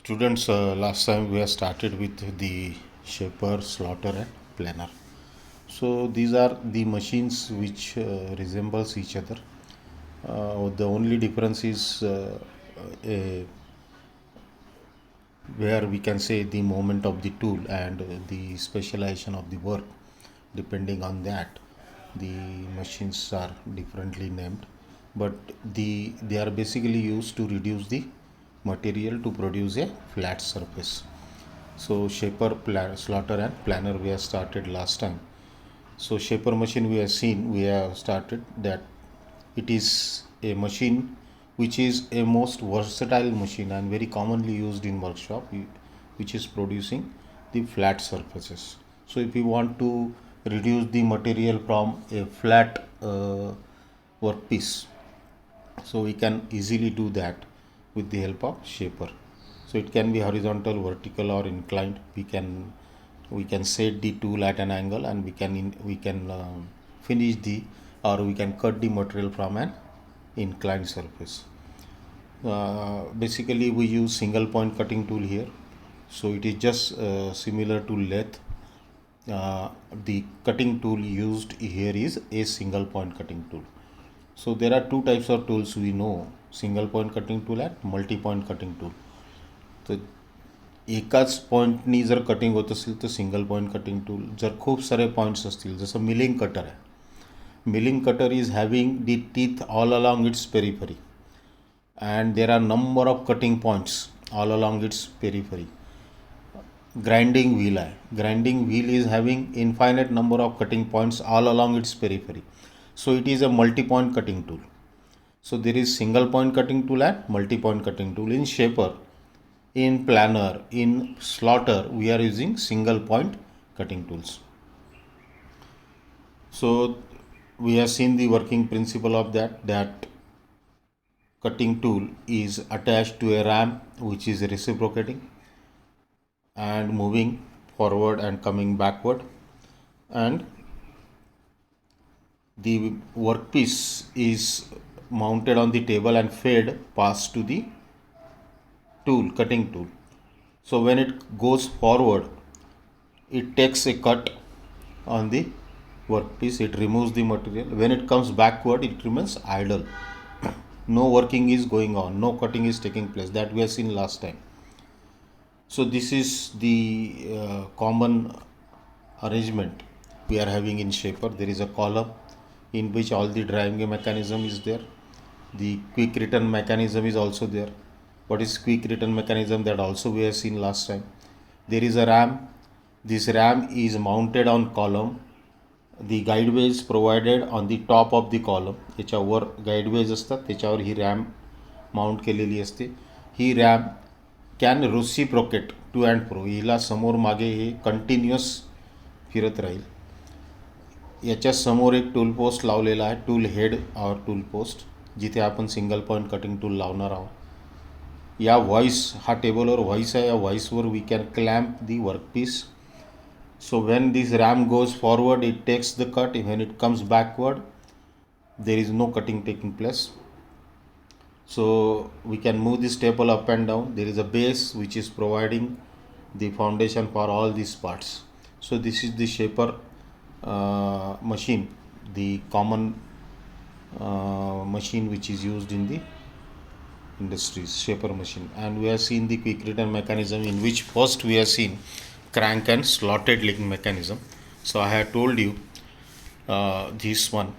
Students, last time we have started with the shaper, slaughter and planer. So these are the machines which resembles each other. The only difference is where we can say the movement of the tool and the specialization of the work. Depending on that, the machines are differently named, but they are basically used to reduce the material to produce a flat surface. So shaper, slaughter and planer we have started last time. So shaper machine we have started that it is a machine which is a most versatile machine and very commonly used in workshop, which is producing the flat surfaces. So if we want to reduce the material from a flat workpiece, so we can easily do that with the help of shaper. So it can be horizontal, vertical or inclined. We can set the tool at an angle and we can finish the or we can cut the material from an inclined surface. Basically we use single point cutting tool here, so it is just similar to lathe. The cutting tool used here is a single point cutting tool. So there are two types of tools we know, single point cutting tool and multi point cutting tool. तर एकाच पॉईंटनी जर cutting होत असेल तर single point cutting tool, जर खूप सारे points असतील जसं मिलिंग कटर आहे, milling cutter is having the teeth all along it's periphery and there are number of cutting points all along its periphery. Grinding wheel hai, grinding wheel is having infinite number of cutting points all along its periphery, so it is a multi point cutting tool. So there is single point cutting tool and multi point cutting tool. In shaper, in planer, in slaughter we are using single point cutting tools. So we have seen the working principle of that cutting tool is attached to a ram which is reciprocating and moving forward and coming backward, and the workpiece is mounted on the table and fed passed to the cutting tool. So when it goes forward, it takes a cut on the workpiece, it removes the material. When it comes backward, it remains idle. No working is going on, no cutting is taking place, that we have seen last time. So this is the common arrangement we are having in shaper. There is a column in which all the driving mechanism is there. The quick return mechanism is also there. What is quick return mechanism? That also we have seen last time. There is a ram. This ram is mounted on column. The guideways provided on the top of the column. याच्यावर guideways असतात, त्याच्यावर ही RAM mount केलेली असते. ही ram can reciprocate to and fro, हिला समोर मागे हे कंटिन्युअस फिरत राहील. याच्या समोर एक टूल पोस्ट लावलेला आहे, टूल हेड और टूल पोस्ट, जिथे आपण सिंगल पॉईंट कटिंग टूल लावणार आहोत. या व्हॉइस, हा टेबलवर व्हॉइस आहे, या व्हॉइसवर we can clamp the workpiece. So when this ram goes forward, it takes the cut. When it comes backward, there is no cutting taking place. So we can move this table up and down. There is a base which is providing the foundation for all these parts. So this is the shaper machine, the common machine which is used in the industries, shaper machine. And we have seen the quick return mechanism, in which first we have seen crank and slotted link mechanism. So I have told you this one,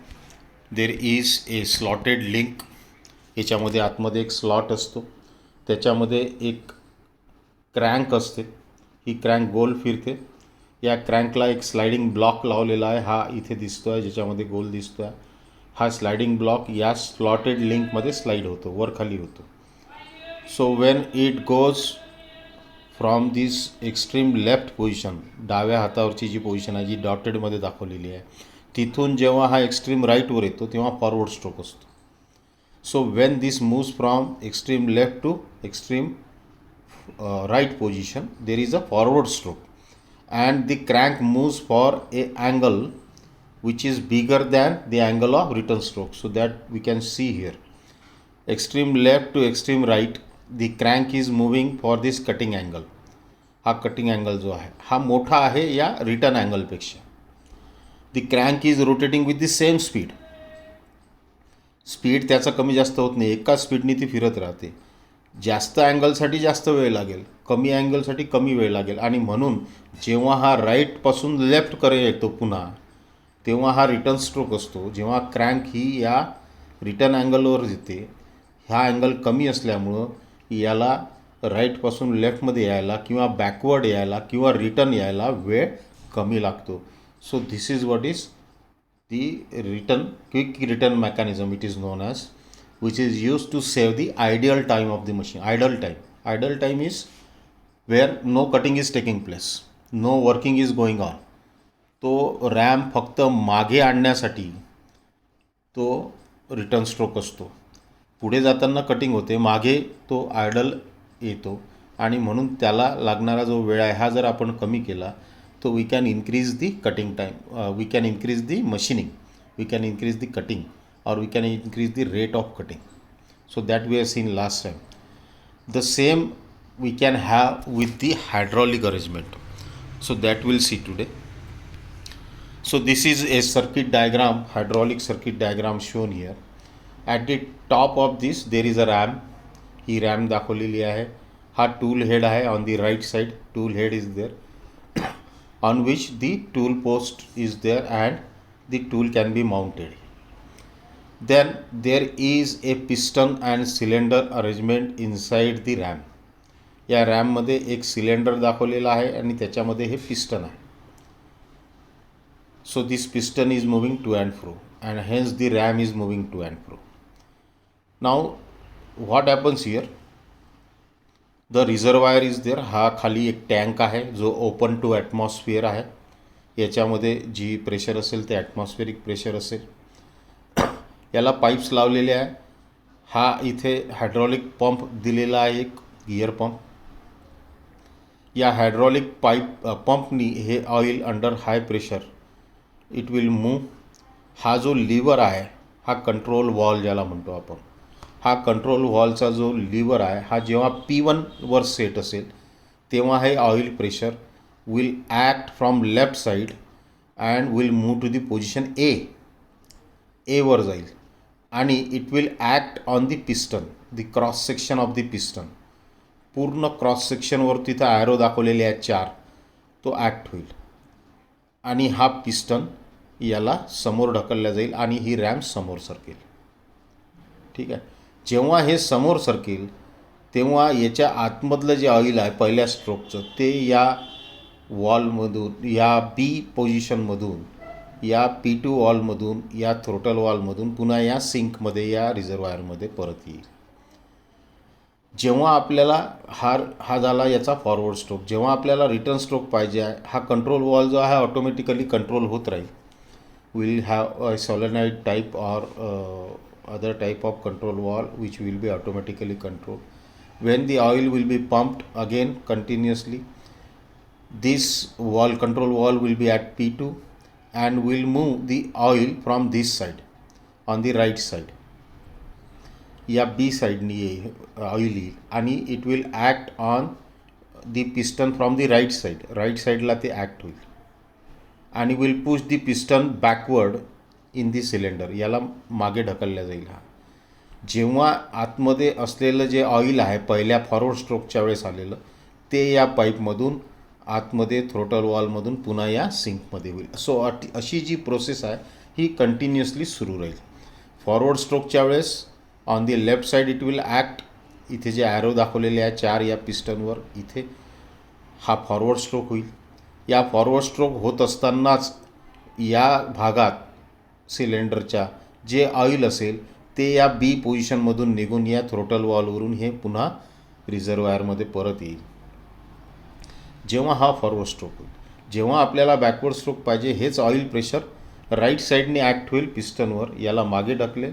there is a slotted link. याच्यामध्ये आतमध्ये एक slot असतो, त्याच्यामध्ये एक crank असते, ही crank गोल फिरते. या क्रँकला एक स्लाइडिंग ब्लॉक लावलेला आहे, हा इथे दिसतो आहे ज्याच्यामध्ये गोल दिसतो आहे. हा स्लाइडिंग ब्लॉक या स्लॉटेड लिंकमध्ये स्लाइड होतो, वर खाली होतो. So when it goes from this extreme left position, डाव्या हातावरची जी पोझिशन आहे जी डॉटेडमध्ये दाखवलेली आहे, तिथून जेव्हा हा एक्स्ट्रीम राईटवर येतो तेव्हा फॉरवर्ड स्ट्रोक असतो. So when this moves from extreme left to extreme right position, there is a forward stroke and the crank moves for a angle which is bigger than the angle of return stroke. So that we can see here, extreme left to extreme right, the crank is moving for this cutting angle. हा cutting angle जो आहे हा मोठा आहे या return अँगलपेक्षा. The crank is rotating with the same speed. Speed त्याचा कमी जास्त होत नाही, एकाच स्पीडनी ती फिरत राहते. जास्त अँगलसाठी जास्त वेळ लागेल, कमी अँगलसाठी कमी वेळ लागेल. आणि म्हणून जेव्हा हा राईटपासून लेफ्टकडे येतो पुन्हा, तेव्हा हा रिटर्न स्ट्रोक असतो. जेव्हा क्रँक ही या रिटर्न अँगलवर येते, हा अँगल कमी असल्यामुळं याला राईटपासून लेफ्टमध्ये यायला किंवा बॅकवर्ड यायला किंवा रिटर्न यायला वेळ कमी लागतो. So this is what is the quick return mechanism, it is known as, which is used to save the ideal time of the machine. Idle time is where no cutting is taking place, no working is going on. तो RAM फक्त मागे आणण्यासाठी तो return stroke असतो. पुढे जाताना cutting होते, मागे तो आयडल येतो. आणि म्हणून त्याला लागणारा जो वेळ आहे हा जर आपण कमी केला तो we can increase the cutting time, we can increase the machining, we can increase the cutting, or we can increase the rate of cutting. So that we have seen last time. The same we can have with the hydraulic arrangement. So that we'll see today. So this is a circuit diagram, hydraulic circuit diagram shown here. At the top of this there is a ram. ही ram दाखवलेली आहे. हा tool head आहे. On the right side tool head is there, on which the tool post is there and the tool can be mounted. Then there is a piston and cylinder arrangement inside the ram. या रॅममध्ये एक cylinder दाखवलेला आहे आणि त्याच्यामध्ये हे piston आहे. So this piston is moving to and fro and hence the ram is moving to and fro. Now what happens here? The reservoir is there. हा खाली एक टँक आहे जो ओपन टू ॲटमॉस्फिअर आहे. याच्यामध्ये जी प्रेशर असेल ते ॲटमॉस्फिअरिक प्रेशर असेल. याला पाईप्स लावलेले आहे. हा इथे हायड्रॉलिक पंप दिलेला आहे, एक गिअर पंप. या हायड्रॉलिक पंपनी हे oil under high pressure it will move. हा जो लिव्हर आहे हा कंट्रोल वॉल ज्याला म्हणतो आपण, हा कंट्रोल वॉलचा जो लिव्हर आहे हा जेव्हा P1 वर सेट असेल तेव्हा हे oil pressure will act from left side and will move to the position A वर जाईल. आणि it will act on the piston, the cross section of the piston. पूर्ण क्रॉस सेक्शनवर तिथं ॲरो दाखवलेले आहेत 4, तो ॲक्ट होईल. आणि हा पिस्टन याला समोर ढकलला जाईल आणि ही रॅम समोर सरकेल. ठीक आहे. जेव्हा हे समोर सरकेल तेव्हा याच्या आतमधलं जे ऑइल आहे पहिल्या स्ट्रोकचं ते या वॉलमधून, या बी पोझिशनमधून, या P2 वॉलमधून, या थ्रोटल वॉलमधून पुन्हा या सिंकमध्ये, या रिझर्वायरमध्ये परत येईल. जेव्हा आपल्याला हा झाला याचा फॉरवर्ड स्ट्रोक. जेव्हा आपल्याला रिटर्न स्ट्रोक पाहिजे आहे, हा कंट्रोल वॉल जो आहे ऑटोमॅटिकली कंट्रोल होत राहील. Will have a solenoid type or other type of control wall which will be automatically controlled. When the oil will be pumped again continuously, this control wall will be at P2 and will move the oil from this side on the right side. या B साईडनी oil येईल आणि it will act on the piston from the right side. Right साईडला ते act होईल आणि will push the piston backward in the cylinder. याला मागे ढकलल्या जाईल. हा जेव्हा आतमध्ये असलेलं जे ऑइल आहे पहिल्या फॉरवर्ड स्ट्रोकच्या वेळेस आलेलं ते या पाईपमधून आतमध्ये थ्रोटल वॉलमधून पुन्हा या सिंकमध्ये होईल. सो अशी जी प्रोसेस आहे ही कंटिन्युअसली सुरू राहील. फॉरवर्ड स्ट्रोकच्या वेळेस on the left side it will act. इथे जे ॲरो दाखवलेले आहे 4 या पिस्टनवर, इथे हा फॉरवर्ड स्ट्रोक होईल. या फॉरवर्ड स्ट्रोक होत असतानाच या भागात सिलेंडरच्या जे ऑइल असेल ते या बी पोझिशनमधून निघून या थ्रोटल वॉलवरून हे पुन्हा रिझर्वायरमध्ये परत येईल. जेव्हा हा फॉरवर्ड स्ट्रोक होईल. जेव्हा आपल्याला बॅकवर्ड स्ट्रोक पाहिजे हेच ऑइल प्रेशर राईट साईडने ॲक्ट होईल पिस्टनवर, याला मागे ढकलेल.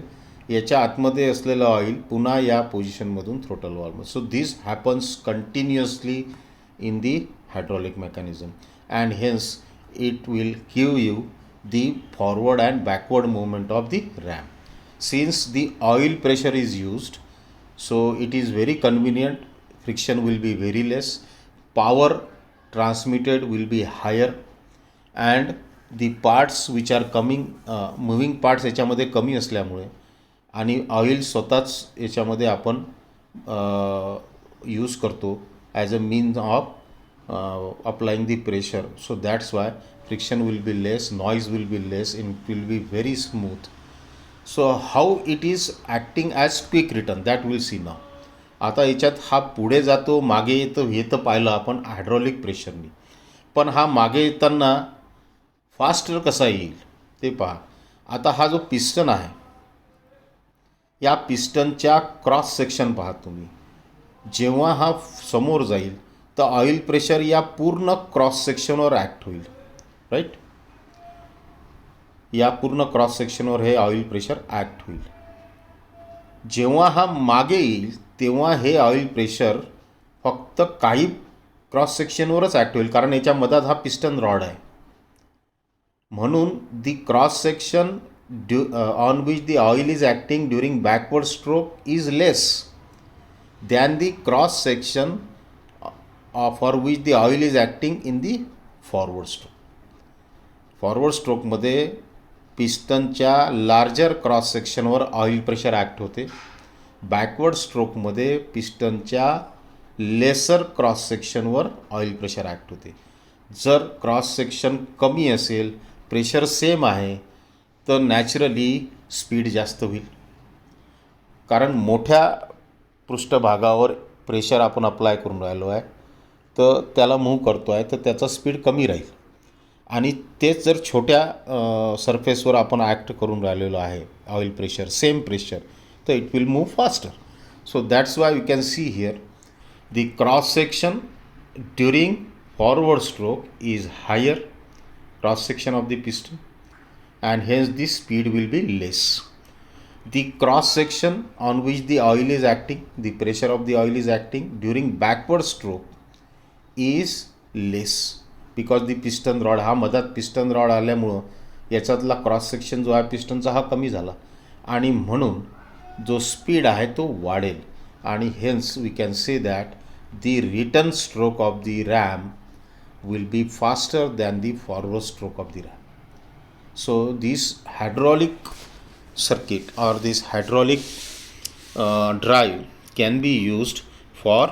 याच्या आतमध्ये असलेलं ऑइल पुन्हा या पोझिशनमधून थ्रोटल वॉलमध्ये. So this happens continuously in the hydraulic mechanism and hence it will give you the forward and backward movement of the ram. Since the oil pressure is used, So it is very convenient, friction will be very less, power transmitted will be higher, and the parts which are coming moving parts याच्यामध्ये कमी असल्यामुळे आणि oil स्वतःच याच्यामध्ये आपण use करतो as a means of applying the pressure. So that's why friction will be less, noise will be less, it will be very smooth. So how it is acting as quick return that will see now. आता याच्यात हा पुढे जातो मागे येतो हे तर पाहिलं आपण हायड्रॉलिक प्रेशरनी, पण हा मागे येताना फास्टर कसा येईल ते पहा. आता हा जो पिस्टन आहे या पिस्टनच्या क्रॉस सेक्शन पहा तुम्ही. जेव्हा हा समोर जाईल तर ऑइल प्रेशर या पूर्ण क्रॉस सेक्शनवर ॲक्ट होईल, राईट. या पूर्ण क्रॉस सेक्शनवर हे ऑइल प्रेशर ॲक्ट होईल. जेव्हा हा मागे येईल तेव्हा हे ऑइल प्रेशर फक्त काही क्रॉस सेक्शनवरच ॲक्ट होईल, कारण याच्या मधात हा पिस्टन रॉड आहे. म्हणून the cross section on which the oil is acting during backward stroke is less than the cross section for which the oil is acting in the forward stroke. Forward स्ट्रोकमध्ये पिस्टनच्या larger cross सेक्शनवर oil pressure act होते. Backward स्ट्रोकमध्ये पिस्टनच्या lesser cross सेक्शनवर oil pressure act होते. जर cross section कमी असेल, प्रेशर सेम आहे, तर नॅचरली स्पीड जास्त होईल, कारण मोठ्या पृष्ठभागावर प्रेशर आपण अप्लाय करून राहिलो आहे तर त्याला मूव्ह करतो आहे तर त्याचा स्पीड कमी राहील. आणि तेच जर छोट्या सरफेसवर आपण ॲक्ट करून राहिलेलो आहे ऑइल प्रेशर सेम प्रेशर, तर it will move faster. So that's why we can see here the cross section during forward stroke is higher cross section of the piston, and hence the speed will be less. The cross section on which the oil is acting, the pressure of the oil is acting during backward stroke is less because the piston rod हा मधात piston rod आल्यामुळं याच्यातला cross section जो आहे पिस्टनचा हा कमी झाला आणि म्हणून जो स्पीड आहे तो वाढेल. आणि hence we can say that the return stroke of the ram will be faster than the forward stroke of the ram. So this hydraulic circuit or this hydraulic drive can be used for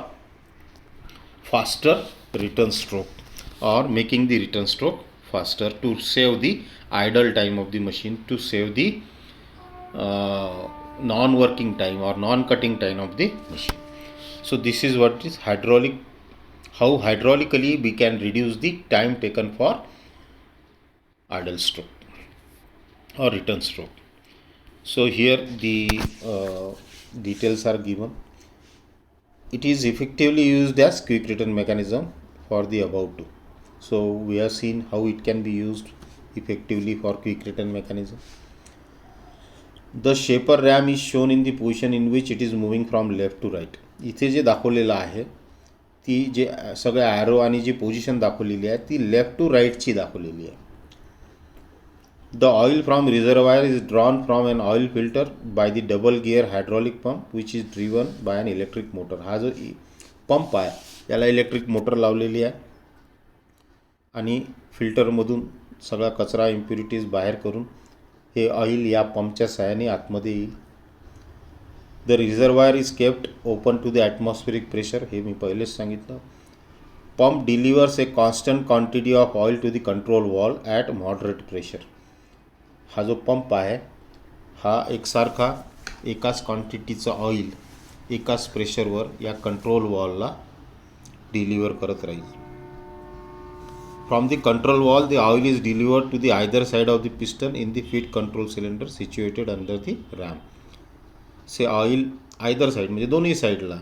faster return stroke or making the return stroke faster to save the idle time of the machine, to save the non-working time or non-cutting time of the machine. So this is what is hydraulic, how hydraulically we can reduce the time taken for idle stroke or return stroke. So here the details are given. It is effectively used as quick return mechanism for the above two. So we have seen how it can be used effectively for quick return mechanism. The shaper ram is shown in the position in which it is moving from left to right. इथे जे दाखवलेलं आहे ती जे सगळे arrow आणि जी position दाखवलेली आहे ती लेफ्ट टू राईटची दाखवलेली आहे. The oil from reservoir is drawn from an oil filter by the double gear hydraulic pump which is driven by an electric motor. हा जो पंप आहे याला इलेक्ट्रिक मोटर लावलेली आहे आणि फिल्टरमधून सगळा कचरा इम्प्युरिटीज बाहेर करून हे ऑइल या पंपच्या साहाय्याने आतमध्ये येईल. The reservoir is kept open to the atmospheric pressure, हे मी पहिलेच सांगितलं. Pump delivers a constant quantity of oil to the control valve at moderate pressure. हा जो पंप आहे हा एकसारखा एकाच क्वांटिटीचं ऑइल एकाच प्रेशरवर या कंट्रोल वॉलला डिलिव्हर करत राहील. From the control valve the oil is delivered to the either side of the piston in the feed control cylinder situated under the ram. Say oil either side म्हणजे दोन्ही साईडला,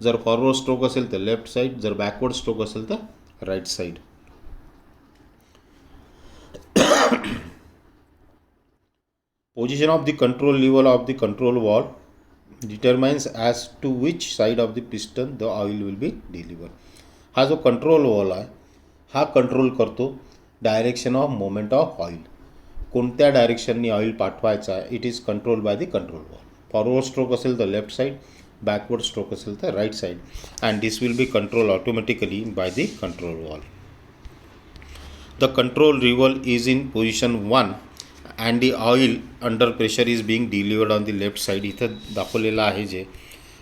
जर forward stroke असेल तर left side, जर backward stroke असेल तर right side. Position of the control lever of the control valve determines as to which side of the piston the oil will be delivered. हा जो कंट्रोल वॉल आहे हा control करतो direction of moment of oil, कोणत्या डायरेक्शननी oil पाठवायचा आहे. It is control by the control valve. Forward stroke असेल तर लेफ्ट साईड, बॅकवर्ड स्ट्रोक असेल तर right side, and this will be control automatically by the control valve. The control lever is in position 1 and the oil under pressure is being delivered on the left side. इथं दाखवलेलं आहे जे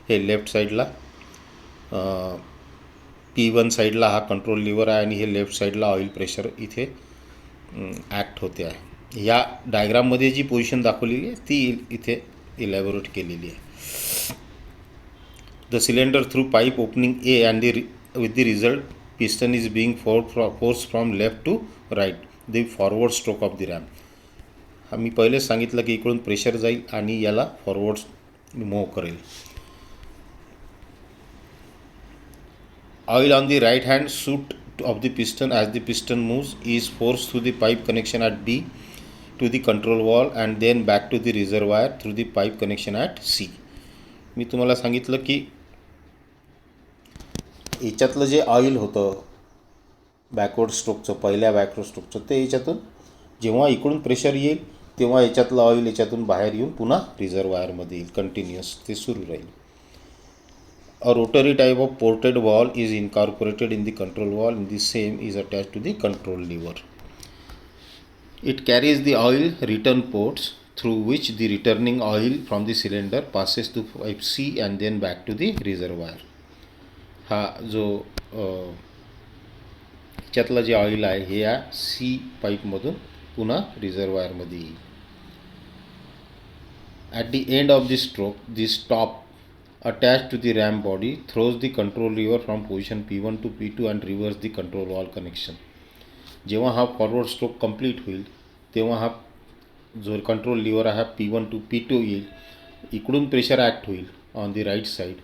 हे left साईडला P1 साईडला हा control liver आहे आणि हे लेफ्ट साईडला ऑइल प्रेशर इथे ॲक्ट होते आहे. या डायग्राममध्ये जी पोझिशन दाखवलेली आहे ती इथे इलॅबोरेट केलेली आहे. The cylinder through pipe opening A and with the result piston is being forced from left to right, the forward stroke of the ram. मी पहिलेच सांगितलं की इकडून प्रेशर जाईल आणि याला फॉरवर्ड मूव्ह करेल. Oil on the right hand side of the piston as the piston moves is force through the pipe connection at B to the control valve and then back to the reservoir through the pipe connection at C. मी तुम्हाला सांगितलं की याच्यातलं जे oil होतं backward स्ट्रोकचं, पहिल्या backward स्ट्रोकचं, ते याच्यातून जेव्हा इकडून प्रेशर येईल तेव्हा याच्यातलं ऑइल याच्यातून बाहेर येऊन पुन्हा रिझर्वायरमध्ये येईल. कंटिन्युअस ते सुरू राहील. A rotary type of ported valve is incorporated in the control valve in the same is attach to the control lever. It carries the oil return ports through which the returning oil from the cylinder passes to pipe C and then back to the reservoir. हा जो ह्याच्यातलं जे oil आहे हे या C पाईपमधून पुन्हा रिझर्वायरमध्ये येईल. At the end of the stroke the stop attach to the ram body throws the control lever from position P1 to P2 and reverse the control valve connection. जेव्हा हा फॉरवर्ड स्ट्रोक कंप्लीट होईल तेव्हा हा जो control liver आहे हा P1 to P2 येईल. इकडून प्रेशर ॲक्ट होईल ऑन द राईट साईड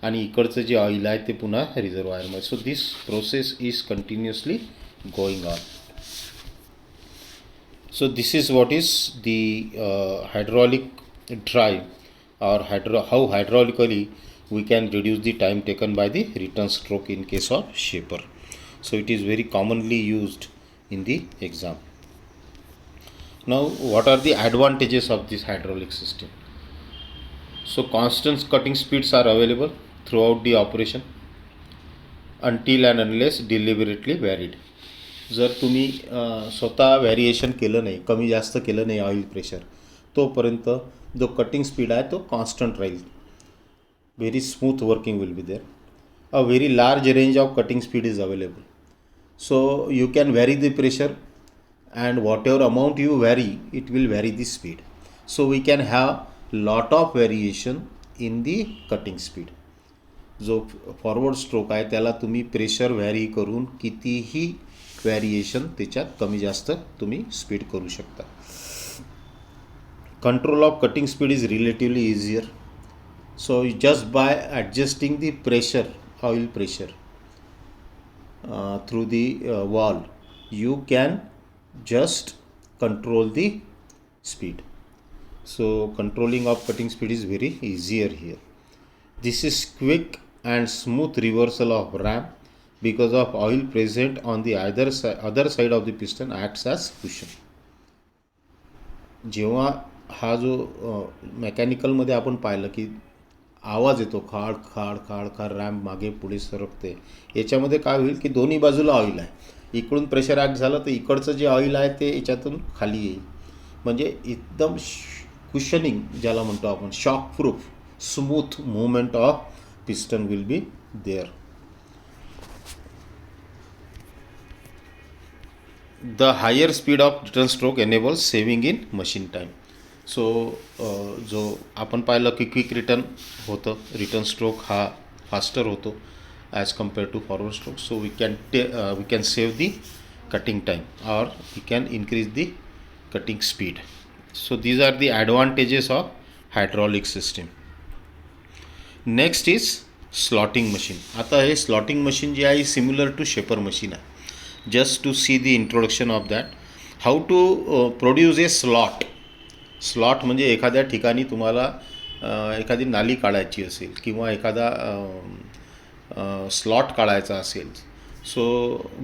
आणि इकडचं जे ऑइल आहे ते पुन्हा रिझर्वायरमध्ये. So this process is continuously going on. So this is what is the hydraulic drive और how hydraulically we can reduce the time taken by the return stroke in case of shaper. So it is very commonly used in the exam. Now what are the advantages of this hydraulic system? So constant cutting speeds are available throughout the operation until and unless deliberately varied. जर तुम्ही स्वतः variation केलं नाही, कमी जास्त केलं नाही oil pressure, तोपर्यंत जो कटिंग स्पीड आहे तो कॉन्स्टंट राहील. very smooth working will be there. A very large range of cutting speed is available, so you can vary the pressure and whatever amount you vary it will vary the speed. So we can have lot of variation in the cutting speed. जो forward stroke आहे त्याला तुम्ही pressure vary करून कितीही variation त्याच्यात कमी जास्त तुम्ही स्पीड करू शकता. Control of cutting speed is relatively easier. So just by adjusting the pressure, oil pressure through the wall, you can just control the speed. So controlling of cutting speed is very easier here. This is quick and smooth reversal of ram because of oil present on the other side of the piston acts as cushion. जेव्हा हा जो मेकॅनिकलमध्ये आपण पाहिलं की आवाज येतो खाड खाड खाड खाड, रॅम्प मागे पुढे सरकते, याच्यामध्ये काय होईल की दोन्ही बाजूला ऑइल आहे. इकडून प्रेशर ॲक्ट झालं तर इकडचं जे ऑइल आहे ते याच्यातून खाली येईल. म्हणजे एकदम कुशनिंग ज्याला म्हणतो आपण, shock proof smooth movement of piston will be there. The higher speed of return stroke enables saving in machine time. So जो आपण पाहिलं की क्विक रिटर्न होतं, रिटर्न स्ट्रोक हा फास्टर होतो as compare to forward stroke. So we can save the cutting time और we can increase the cutting speed. So these are the advantages of hydraulic system. Next is slotting machine. आता हे slotting machine जे आहे similar to shaper machine आहे. Just to see the introduction of that, how to produce a slot. Slot म्हणजे एखाद्या ठिकाणी तुम्हाला एखादी नाली काढायची असेल किंवा एखादा स्लॉट काढायचा असेल, सो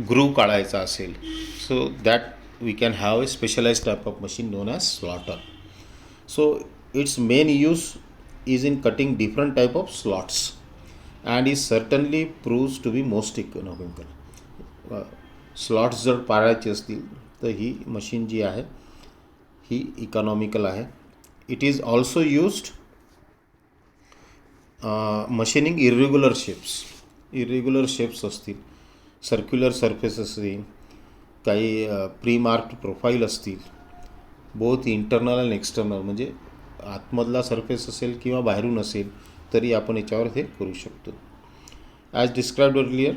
ग्रूव काढायचा असेल, so that we can have a specialized type of machine known as slotter. So its main use is in cutting different type of slots and is certainly proves to be most economical. Slots जर पाळायचे असतील तर ही machine जी आहे ही economical आहे. It is also used machining irregular shapes असतील, circular surface असतील, काही pre marked profile असतील, बोथ इंटरनल अँड एक्सटर्नल, म्हणजे आतमधला सरफेस असेल किंवा बाहेरून असेल तरी आपण याच्यावर हे करू शकतो. As described earlier,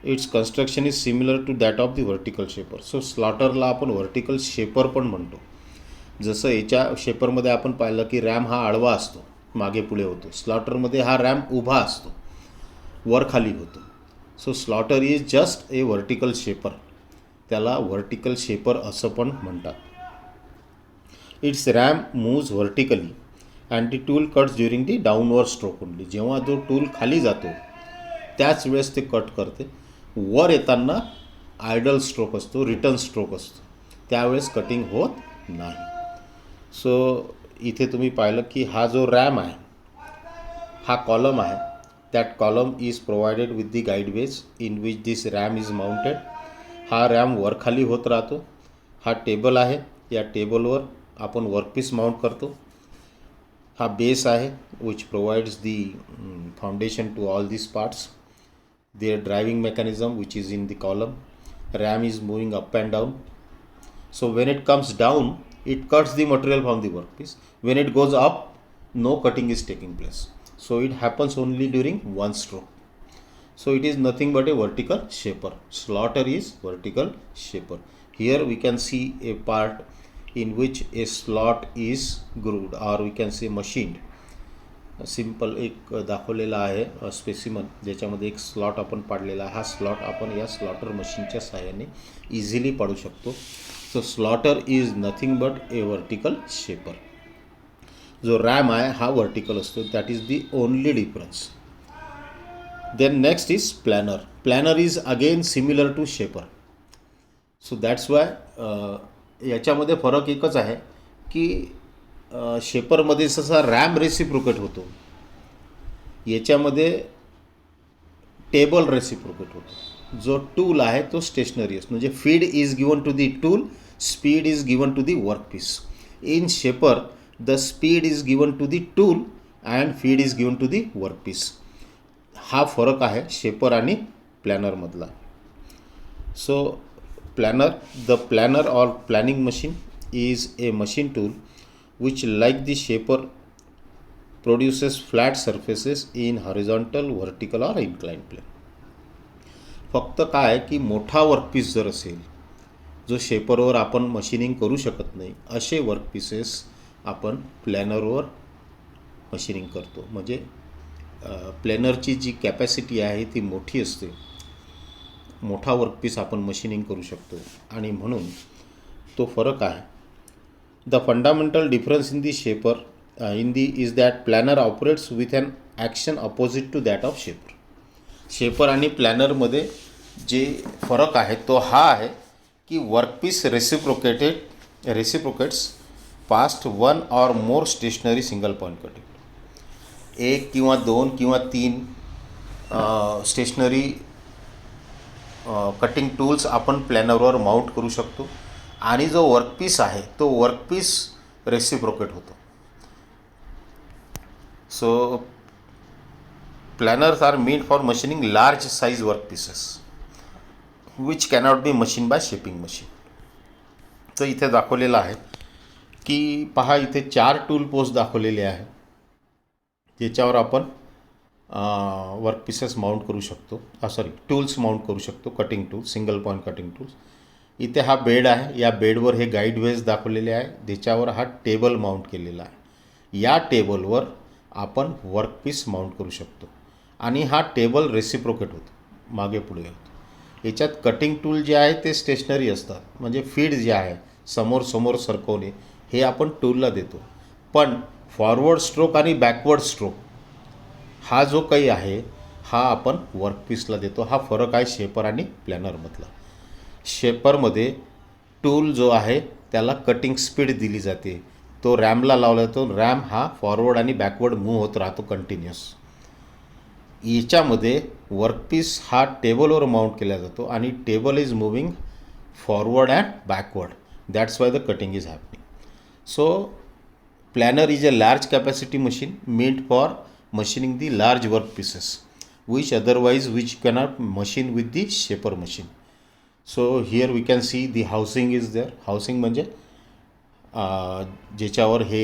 its construction is similar to that of the vertical shaper. So स्लॉटरला आपण व्हर्टिकल शेपर पण म्हणतो. जसं याच्या शेपरमध्ये आपण पाहिलं की रॅम हा आडवा असतो, मागे पुढे होतो. स्लॉटरमध्ये हा रॅम उभा असतो, वर खाली होतो. So slotter is just a vertical shaper, त्याला व्हर्टिकल शेपर असं पण म्हणतात. It's RAM moves vertically and the tool cuts during the downward stroke only. जेव्हा जो टूल खाली जातो त्याच वेळेस ते कट करते. वर येताना आयडल स्ट्रोक असतो, रिटर्न स्ट्रोक असतो, त्यावेळेस कटिंग होत नाही. सो इथे तुम्ही पाहिलं की हा जो रॅम आहे हा कॉलम आहे. That column is provided with the guideways in which this ram is mounted. हा रॅम वरखाली होत राहतो. हा टेबल आहे, या टेबलवर आपण वर्कपीस माउंट करतो. हा बेस आहे which provides the foundation to all this parts. Their driving mechanism which is in the column. RAM is moving up and down. So when it comes down, it cuts the material from the workpiece. When it goes up, no cutting is taking place. So it happens only during one stroke. So it is nothing but a vertical shaper. Slaughter is vertical shaper. Here we can see a part in which a slot is grooved, or we can say machined. Simple एक दाखवलेला आहे specimen, ज्याच्यामध्ये एक slot आपण पाडलेला आहे. हा slot आपण या स्लॉटर मशीनच्या साहाय्याने इझिली पाडू शकतो. So slotter is nothing but a vertical shaper. जो रॅम आहे हा व्हर्टिकल असतो, that is the only difference. Then next is planer. Planer is again similar to shaper. So that's why याच्यामध्ये फरक एकच आहे की शेपरमध्ये जसा रॅम रेसिप्रोकेट होतो, याच्यामध्ये टेबल रेसिप्रोकेट होतो. जो टूल आहे तो स्टेशनरी असतो, म्हणजे feed is given to the tool, speed is given to the workpiece. In shaper the speed is given to the tool and feed is given to the workpiece. हा फरक आहे shaper आणि प्लॅनरमधला. So the planer or planing machine is a machine tool which like the shaper produces flat surfaces in horizontal, vertical or inclined plane. फक्त काय की मोठा workpiece जर असेल जो शेपरवर आपण मशीनिंग करू शकत नाही, असे वर्कपीसेस आपण प्लॅनरवर मशीनिंग करतो. म्हणजे प्लॅनरची जी कॅपॅसिटी आहे ती मोठी असते, मोठा वर्कपीस आपण मशीनिंग करू शकतो आणि म्हणून तो फरक आहे. The fundamental difference in the shaper is that planner operates with an action opposite to that of shaper. Shaper आणि प्लॅनरमध्ये जे फरक आहे तो हा आहे की वर्कपीस रेसिप्रोकेट्स पास्ट वन और मोर स्टेशनरी सिंगल पॉईंट कटिंग. एक किंवा दोन किंवा तीन स्टेशनरी कटिंग टूल्स आपण प्लॅनरवर माउंट करू शकतो आणि जो वर्कपीस आहे तो वर्कपीस रेसिप्रोकेट होतो. So planers are made for machining large size workpieces which cannot be machine by shaping machine. तर इथे दाखवलेलं आहे की पहा, इथे 4 टूल पोस्ट दाखवलेले आहे ज्याच्यावर आपण वर्कपीसेस माउंट करू शकतो, टूल्स माउंट करू शकतो, cutting tools, single point cutting tools. इथे हा बेड आहे, या बेडवर हे गाईडवेज दाखवलेले आहे, ज्याच्यावर हा टेबल माउंट केलेला आहे. या टेबलवर आपण वर्कपीस माउंट करू शकतो आणि हा टेबल रेसिप्रोकेट होतो, मागे पुढे होतो. याच्यात कटिंग टूल जे आहे ते स्टेशनरी असतात, म्हणजे फीड जे आहे समोर सरकवणे हे आपण टूलला देतो. पण फॉरवर्ड स्ट्रोक आणि बॅकवर्ड स्ट्रोक हा जो काही आहे हा आपण वर्कपीसला देतो. हा फरक आहे शेपर आणि प्लॅनरमधला. शेपरमध्ये टूल जो आहे त्याला कटिंग स्पीड दिली जाते, तो रॅमला लावला जातो. रॅम हा फॉरवर्ड आणि बॅकवर्ड मूव्ह होत राहतो कंटिन्युअस. याच्यामध्ये वर्कपीस हा टेबलवर माउंट केला जातो आणि table is moving forward and backward. That's why the cutting is happening. So planer is a large capacity machine made for machining the large work pieces which cannot machine with the shaper machine. So here we can see the housing is there. Housing म्हणजे ज्याच्यावर हे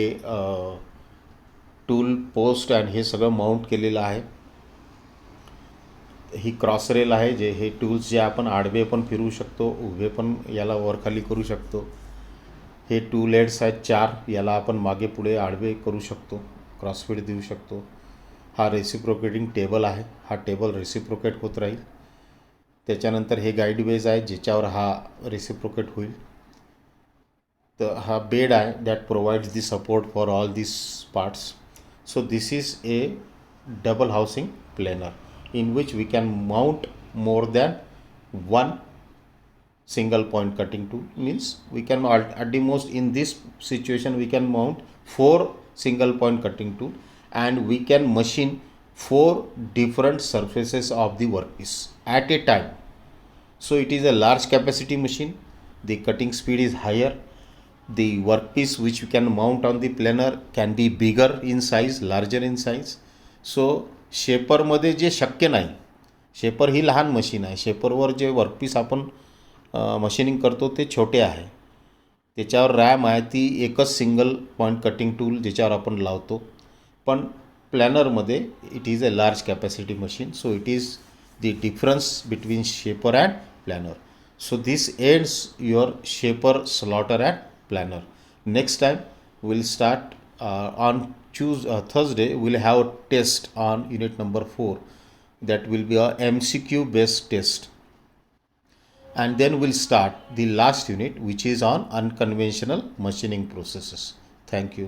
tool post आणि हे सगळं mount केलेलं आहे. ही cross rail आहे. जे हे टूल्स जे आपण आडवे पण फिरवू शकतो, उभे पण याला वर खाली करू शकतो. हे टूल हेड्स आहेत 4, याला आपण मागे पुढे आडवे करू शकतो, क्रॉसफिट देऊ शकतो. हा रेसिप्रोकेटिंग टेबल आहे. हा टेबल रेसिप्रोकेट होत राहील. त्याच्यानंतर हे गाईड वेज आहे ज्याच्यावर हा रेसिप्रोकेट होईल. तर हा बेड आहे that provides the support for all this parts. So this is A double housing planar in which we can mount more than one single point cutting tool. Means we can at the most in this situation we can mount 4 single point cutting tool and we can machine 4 different surfaces of the workpiece at a time. So it is a large capacity machine. The cutting speed is higher. The workpiece which we can mount on the planer can be bigger in size, larger in size. So शेपरमध्ये जे शक्य नाही, shaper ही लहान machine आहे. शेपरवर जे workpiece आपण machining करतो ते छोटे आहे. त्याच्यावर रॅम आहे, ती एकच सिंगल पॉईंट कटिंग टूल ज्याच्यावर आपण लावतो. पण प्लॅनरमध्ये it is a large capacity machine. So it is the difference between shaper and planer. So this ends your shaper slotter and planer. Next time will start on Thursday we'll have a test on unit number 4. That will be a MCQ based test, and then we'll start the last unit which is on unconventional machining processes. Thank you.